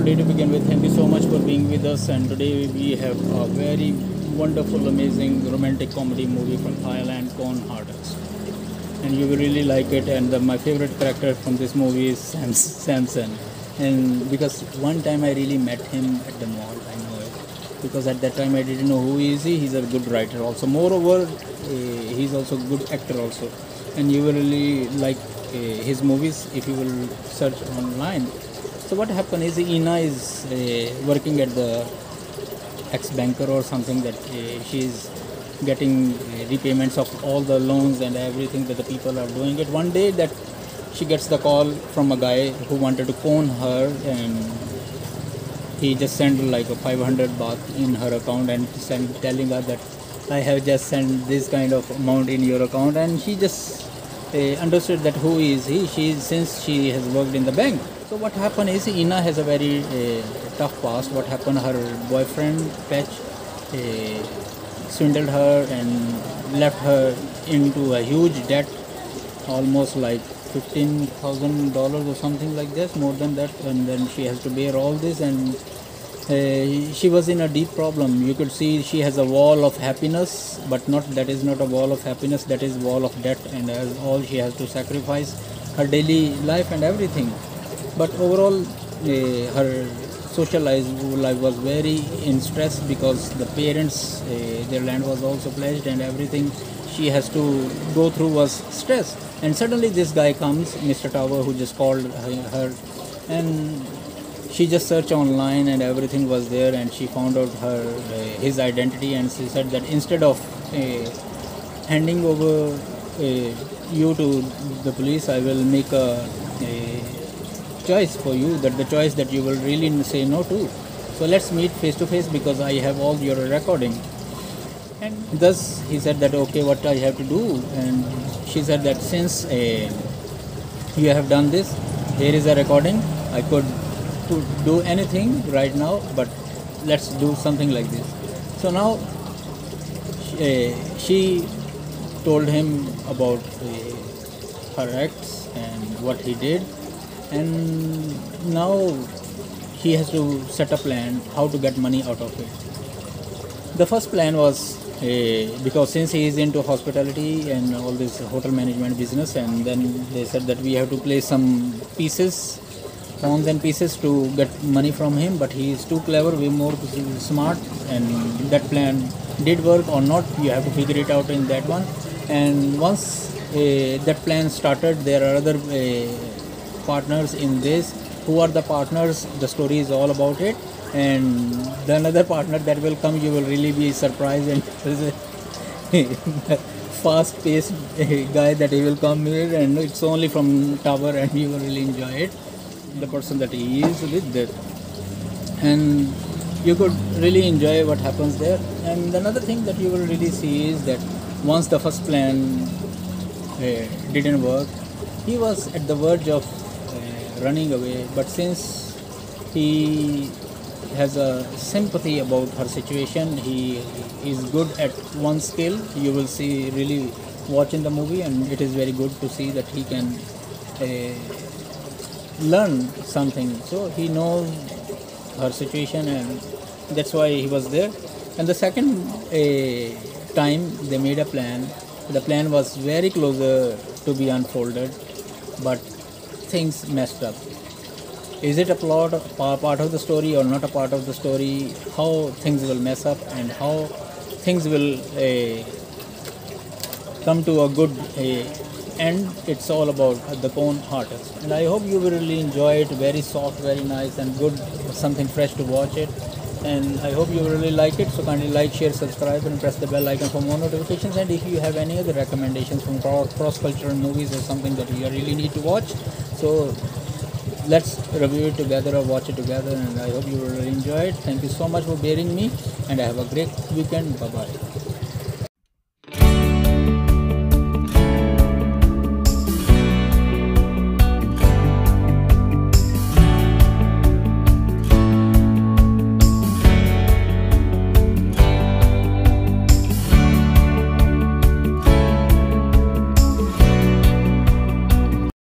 wonderful day to begin with. Thank you so much for being with us. And today we have a very wonderful, amazing romantic comedy movie from Thailand, Con Hardest. And you will really like it. And my favorite character from this movie is Samson. And because one time I really met him at the mall, I know it. Because at that time I didn't know who is he. He's a good writer also. Moreover, he's also a good actor also. And you will really like his movies if you will search online. So what happened is Ina is working at the ex-banker or something that she is getting repayments of all the loans and everything that the people are doing it. One day that she gets the call from a guy who wanted to con her, and he just sent like a 500 baht in her account and telling her that I have just sent this kind of amount in your account, and she just understood that who is he. Since she has worked in the bank. So what happened is Ina has a very tough past. What happened? Her boyfriend Patch swindled her and left her into a huge debt, almost like $15,000 or something like this, more than that. And then she has to bear all this, and she was in a deep problem. You could see she has a wall of happiness, but that is not a wall of happiness. That is wall of debt, and as all she has to sacrifice her daily life and everything. But overall, her social life was very in stress because the parents, their land was also pledged, and everything she has to go through was stress. And suddenly this guy comes, Mr. Tower, who just called her, and she just searched online and everything was there, and she found out his identity, and she said that instead of handing over you to the police, I will make a choice for you, that the choice that you will really say no to. So let's meet face to face because I have all your recording. And thus he said that okay, what I have to do, and she said that since you have done this, here is a recording. I could do anything right now, but let's do something like this. So now she told him about her acts and what he did, and now he has to set a plan how to get money out of it. The first plan was because since he is into hospitality and all this hotel management business, and then they said that we have to play some pieces, pawns and pieces to get money from him, but he is too clever, way more smart, and that plan did work or not, you have to figure it out in that one. And once that plan started, there are other partners in this. Who are the partners? The story is all about it, and the another partner that will come, you will really be surprised, and fast-paced guy that he will come here, and it's only from Tower, and you will really enjoy it, the person that he is with there, and you could really enjoy what happens there. And another thing that you will really see is that once the first plan didn't work, he was at the verge of running away, but since he has a sympathy about her situation, he is good at one skill. You will see really watching the movie, and it is very good to see that he can learn something. So he knows her situation, and that's why he was there. And the second time they made a plan, the plan was very closer to be unfolded, but things messed up. Is it a part of the story or not a part of the story? How things will mess up and how things will come to a good end. It's all about the Con Hardest, and I hope you will really enjoy it. Very soft, very nice and good, something fresh to watch it, and I hope you will really like it. So kindly like, share, subscribe, and press the bell icon for more notifications. And if you have any other recommendations from cross-cultural movies or something that you really need to watch, so let's review it together or watch it together, and I hope you will really enjoy it. Thank you so much for bearing me, and have a great weekend. Bye bye.